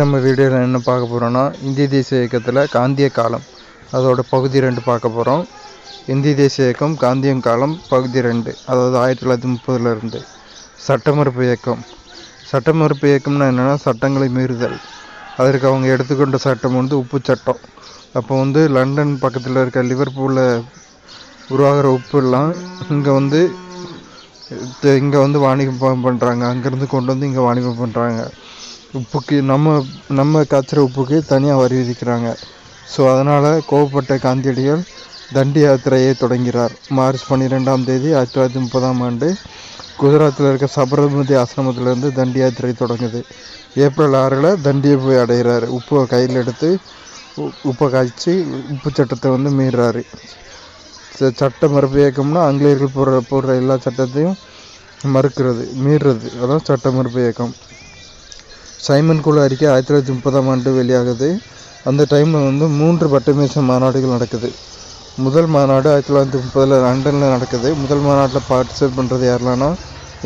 நம்ம வீடியோவில் என்ன பார்க்க போகிறோன்னா, இந்திய தேசிய இயக்கத்தில் காந்திய காலம் அதோட பகுதி 2 பார்க்க போகிறோம். இந்திய தேசிய இயக்கம் காந்தியம் காலம் பகுதி 2, அதாவது 1930 சட்ட மறுப்பு இயக்கம். சட்ட மறுப்பு இயக்கம்னா என்னென்னா, சட்டங்களை மீறுதல். அதற்கு அவங்க எடுத்துக்கொண்ட சட்டம் உப்பு சட்டம். அப்போ லண்டன் பக்கத்தில் இருக்க லிவர்பூலில் உருவாகிற உப்புலாம் இங்கே வாணிபம் பண்ணுறாங்க. அங்கேருந்து கொண்டு இங்கே வாணிபம் பண்ணுறாங்க. உப்புக்கு நம்ம காய்ச்சிற உப்புக்கு தனியாக வரி விதிக்கிறாங்க. ஸோ அதனால் கோவப்பட்ட காந்தியடிகள் தண்டி யாத்திரையை தொடங்கிறார். மார்ச் 12ஆம் தேதி 1930 குஜராத்தில் இருக்க சபர்மதி ஆசிரமத்திலேருந்து தண்டி யாத்திரை தொடங்குது. ஏப்ரல் 6 தண்டியை போய் அடைகிறாரு. உப்பை கையில் எடுத்து உப்பை காய்ச்சி உப்பு சட்டத்தை மீறாரு. சட்ட மறுப்பு இயக்கம்னா ஆங்கிலேயர்கள் போடுற எல்லா சட்டத்தையும் மீறுறது. அதான் சட்ட மறுப்பு இயக்கம். சைமன் குழு அறிக்கை 1930 வெளியாகுது. அந்த டைமில் 3 பட்டமேச மாநாடுகள் நடக்குது. முதல் மாநாடு 1930 லண்டனில் நடக்குது. முதல் மாநாட்டில் பார்ட்டிசிபேட் பண்ணுறது யாரெல்லாம்னா,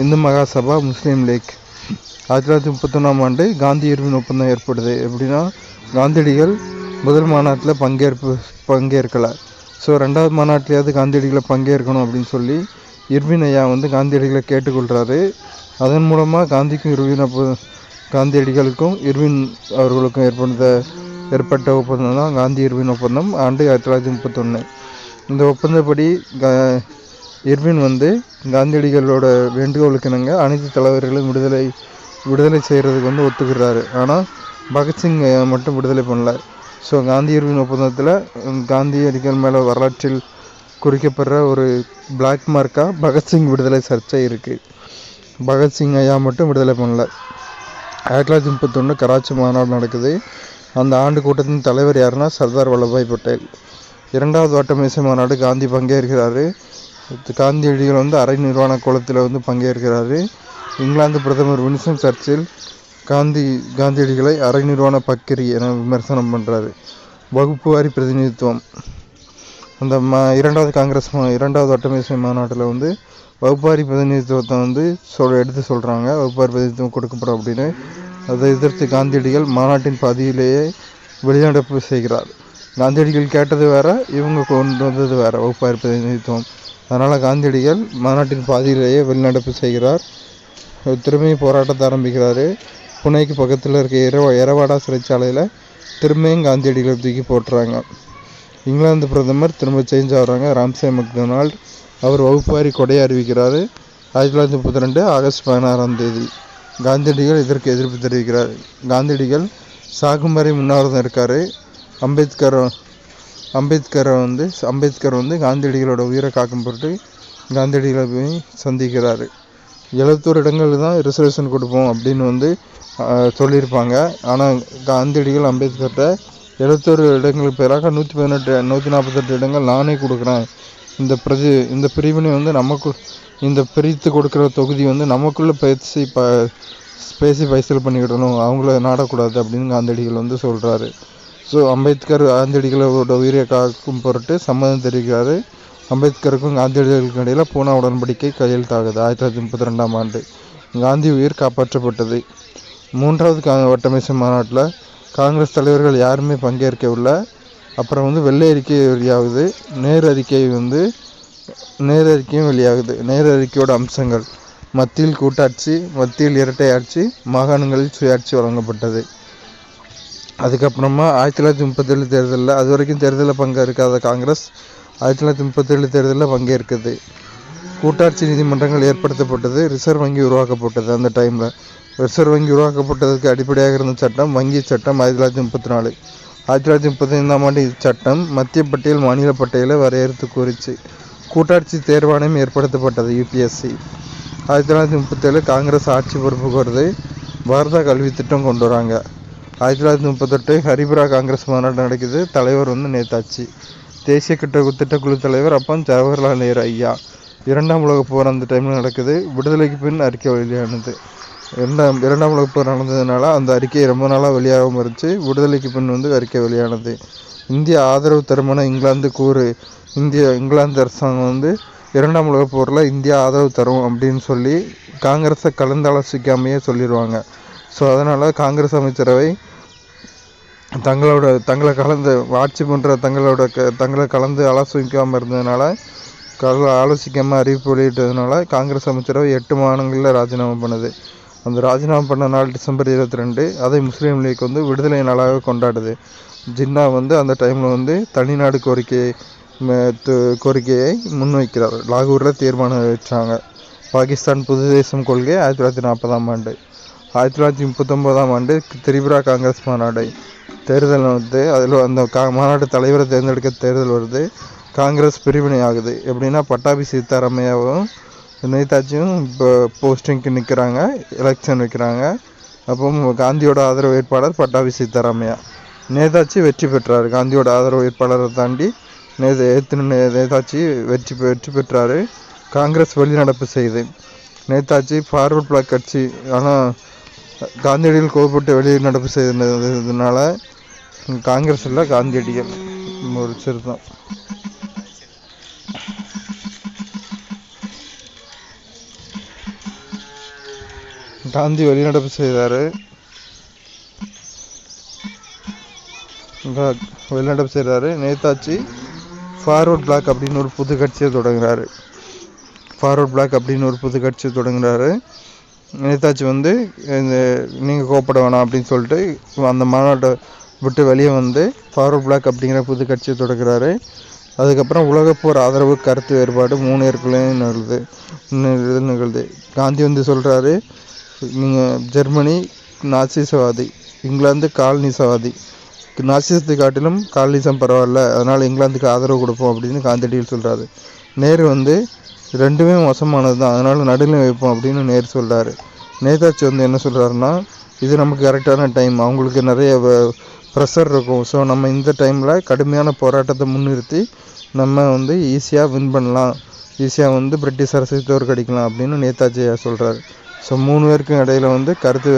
இந்து மகாசபா, முஸ்லீம் லீக். 1931 காந்தி இர்வின் ஒப்பந்தம் ஏற்படுது. எப்படின்னா, காந்தியடிகள் முதல் மாநாட்டில் பங்கேற்கலை. ஸோ 2வது மாநாட்டிலேயாவது காந்தியடிகளை பங்கேற்கணும் அப்படின்னு சொல்லி இர்வின் ஐயா காந்தியடிகளை கேட்டுக்கொள்கிறாரு. அதன் மூலமாக காந்தியடிகளுக்கும் இர்வின் அவர்களுக்கும் ஏற்பட்ட ஒப்பந்தம் தான் காந்தி இர்வின் ஒப்பந்தம், ஆண்டு 1931. இந்த ஒப்பந்தப்படி இர்வின் காந்தியடிகளோட வேண்டுகோளுக்கு இணங்க அனைத்து தலைவர்களும் விடுதலை செய்கிறதுக்கு ஒத்துக்கிறாரு. ஆனால் பகத்சிங் மட்டும் விடுதலை பண்ணல. ஸோ காந்தி இர்வின் ஒப்பந்தத்தில் காந்தியடிகள் மேலே வரலாற்றில் குறிக்கப்படுற ஒரு பிளாக் மார்க்காக பகத்சிங் விடுதலை சர்ச்சை இருக்குது. பகத்சிங் ஐயா மட்டும் விடுதலை பண்ணல. 1931 கராச்சி மாநாடு நடக்குது. அந்த ஆண்டு கூட்டத்தின் தலைவர் யாருன்னா சர்தார் வல்லபாய் பட்டேல். 2வது வட்டமேசை மாநாடு காந்தி பங்கேற்கிறாரு. காந்தியடிகள் அரை நிர்வாண கோலத்தில் பங்கேற்கிறாரு. இங்கிலாந்து பிரதமர் வின்ஸ்டன் சர்ச்சில் காந்தியடிகளை அரை நிர்வாண பக்கிரி என விமர்சனம் பண்ணுறாரு. வகுப்பு வாரி பிரதிநிதித்துவம். அந்த 2வது வட்டமேசை மாநாட்டில் வகுப்பாரி பிரதிநிதித்துவத்தை எடுத்து சொல்கிறாங்க. வகுப்பாரி பிரதிநிதித்துவம் கொடுக்கப்படும் அப்படின்னு. அதை எதிர்த்து காந்தியடிகள் மாநாட்டின் பாதியிலேயே வெளிநடப்பு செய்கிறார். காந்தியடிகள் கேட்டது வேற, இவங்க கொண்டு வந்தது வேற, வகுப்பாரி பிரதிநிதித்துவம். அதனால் காந்தியடிகள் மாநாட்டின் பாதியிலேயே வெளிநடப்பு செய்கிறார். திரும்பியும் போராட்டத்தை ஆரம்பிக்கிறாரு. புனேக்கு பக்கத்தில் இருக்க எரவாடா சிறைச்சாலையில் திரும்பியும் காந்தியடிகளை தூக்கி போட்டுறாங்க. இங்கிலாந்து பிரதமர் திரும்ப சேஞ்ச் ஆகிறாங்க. Ramsay McDonald. அவர் வகுப்பாரி கொடையை அறிவிக்கிறார். 1932 ஆகஸ்ட் 16 காந்தியடிகள் இதற்கு எதிர்ப்பு தெரிவிக்கிறார். காந்தியடிகள் சாகும் வரை முன்னார்தான் இருக்கார். அம்பேத்கர் காந்தியடிகளோட உயிரை காக்கும் பொருட்டு காந்தியடிகளை போய் சந்திக்கிறார். 71 இடங்கள் தான் ரிசர்வேஷன் கொடுப்போம் அப்படின்னு சொல்லியிருப்பாங்க. ஆனால் காந்தியடிகள் அம்பேத்கர்கிட்ட 71 இடங்களுக்கு பேராக 148 இடங்கள் நானே கொடுக்குறேன். இந்த பிரிவினை இந்த பிரித்து கொடுக்குற தொகுதி நமக்குள்ளே பேசி பைசல் பண்ணிக்கிடணும், அவங்கள நாடக்கூடாது அப்படின்னு காந்தியடிகள் சொல்கிறாரு. ஸோ அம்பேத்கர் காந்தியடிகளோட உயிரை காக்கும் பொருட்டு சம்மதம் தெரிவிக்கிறாரு. அம்பேத்கருக்கும் காந்தியடிகளுக்கும் இடையில் பூனா உடன்படிக்கை கையெழுத்தாகுது. 1932 காந்தி உயிர் காப்பாற்றப்பட்டது. 3வது வட்டமேசை மாநாட்டில் காங்கிரஸ் தலைவர்கள் யாருமே பங்கேற்கவில்லை. அப்புறம் வெள்ளை அறிக்கை வெளியாகுது. நேரு அறிக்கையும் வெளியாகுது. நேரு அறிக்கையோட அம்சங்கள்: மத்தியில் கூட்டாட்சி, மத்தியில் இரட்டை ஆட்சி, மாகாணங்களில் சுயாட்சி வழங்கப்பட்டது. அதுக்கப்புறமா 1937 தேர்தலில், அது வரைக்கும் தேர்தலில் பங்கேற்காத காங்கிரஸ் 1937 தேர்தலில் பங்கேற்குது. கூட்டாட்சி நீதிமன்றங்கள் ஏற்படுத்தப்பட்டது. ரிசர்வ் வங்கி உருவாக்கப்பட்டது. அந்த டைமில் ரிசர்வ் வங்கி உருவாக்கப்பட்டதுக்கு அடிப்படையாக இருந்த சட்டம் வங்கி சட்டம் 1934. 1935 இச்சட்டம் மத்திய பட்டியல், மாநில பட்டியலை வரையறுத்து கூறிச்சு. கூட்டாட்சி தேர்வாணையம் ஏற்படுத்தப்பட்டது, UPSC. 1937 காங்கிரஸ் ஆட்சி பொறுப்புக்கு வருது. பாரத கல்வி திட்டம் கொண்டு வராங்க. 1938 ஹரிபுரா காங்கிரஸ் மாநாடு நடக்குது. தலைவர் நேதாஜி. தேசிய திட்டக்குழு தலைவர் அப்போ ஜவஹர்லால் நேரு ஐயா. 2ஆம் உலகப் போர் அந்த டைமில் நடக்குது. விடுதலைக்கு பின் அறிக்கை வெளியானது. 2ஆம் உலகப் போர் நடந்ததுனால அந்த அறிக்கை ரொம்ப நாளாக வெளியாகாமல் இருந்துச்சு. விடுதலைக்கு பின் அறிக்கை வெளியானது. இந்திய ஆதரவு தருமான இங்கிலாந்து அரசாங்கம் 2ஆம் உலகப் போரில் இந்தியா ஆதரவு தரும் அப்படின்னு சொல்லி காங்கிரஸை கலந்தாலோசிக்காமையே சொல்லிடுவாங்க. ஸோ அதனால் காங்கிரஸ் அமைச்சரவை தங்களை கலந்து ஆட்சி பண்ணுற தங்களை கலந்து ஆலோசிக்காமல் இருந்ததுனால ஆலோசிக்காமல் அறிவிப்பு வெளியிட்டதுனால காங்கிரஸ் அமைச்சரவை 8 மாநிலங்களில் ராஜினாமா பண்ணுது. அந்த ராஜினாமா பண்ண நாள் டிசம்பர் 22. அதை முஸ்லீம் லீக் வந்து விடுதலை நாளாக கொண்டாடுது. ஜின்னா வந்து அந்த டைமில் வந்து தனிநாடு கோரிக்கையை முன்வைக்கிறார். லாகூரில் தீர்மானம் வச்சாங்க. பாகிஸ்தான் புது தேசம் கொள்கை 1940ஆம் ஆண்டு. 1939ஆம் ஆண்டு திரிபுரா காங்கிரஸ் மாநாடு தேர்தல் வந்து அதில் அந்த மாநாட்டு தலைவரை தேர்ந்தெடுக்க தேர்தல் வருது. காங்கிரஸ் பிரிவினை ஆகுது. எப்படின்னா பட்டாபி சீதாராமையாவும் நேதாஜியும் இப்போ போஸ்டிங்க்கு நிற்கிறாங்க, எலெக்ஷன் வைக்கிறாங்க. அப்போ காந்தியோட ஆதரவு வேட்பாளர் பட்டாபி சீதாராமையா. நேதாஜி வெற்றி பெற்றார். காந்தியோட ஆதரவு வேட்பாளரை தாண்டி நேதாஜி வெற்றி பெற்றார். காங்கிரஸ் வெளிநடப்பு செய்து. நேதாஜி ஃபார்வர்ட் பிளாக் கட்சி, ஆனால் காந்தியடிகள் கோபப்பட்டு வெளிநடப்பு செய்ததுனால காங்கிரஸ் இல்லை, காந்தியடிகள் ஒரு சிறுதான். காந்தி வெளிநடப்பு செய்தார். நேதாஜி ஃபார்வர்ட் பிளாக் அப்படின்னு ஒரு புது கட்சியை தொடங்குறாரு. நேதாஜி வந்து நீங்கள் கோப்பட வேணாம் அப்படின்னு சொல்லிட்டு அந்த மாநாட்டை விட்டு வெளியே வந்து ஃபார்வர்ட் பிளாக் அப்படிங்கிற புது கட்சியை தொடங்குறாரு. அதுக்கப்புறம் உலகப்போர் ஆதரவு கருத்து வேறுபாடு 3 ஏற்குள்ளேயும் நிகழ்து. காந்தி வந்து சொல்கிறாரு, நீங்கள் ஜெர்மனி நாசிசவாதி, இங்கிலாந்து காலனிசவாதி, நாசிசத்தை காட்டிலும் காலனிசம் பரவாயில்ல, அதனால் இங்கிலாந்துக்கு ஆதரவு கொடுப்போம் அப்படின்னு காந்தியடிகள் சொல்கிறாரு. நேரு வந்து ரெண்டுமே மோசமானது தான், அதனால் நடுநிலை வைப்போம் அப்படின்னு நேரு சொல்கிறாரு. நேதாஜி வந்து என்ன சொல்கிறாருன்னா, இது நமக்கு கரெக்டான டைம், அவங்களுக்கு நிறைய ப்ரெஷர் இருக்கும், ஸோ நம்ம இந்த டைமில் கடுமையான போராட்டத்தை முன்னிறுத்தி நம்ம வந்து ஈஸியாக வின் பண்ணலாம், ஈஸியாக வந்து பிரிட்டிஷ் அரசை தோற்கடிக்கலாம் அப்படின்னு நேதாஜி சொல்கிறாரு. ஸோ 3 பேருக்கும் இடையில் வந்து கருத்து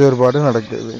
வேறுபாடு நடக்குது.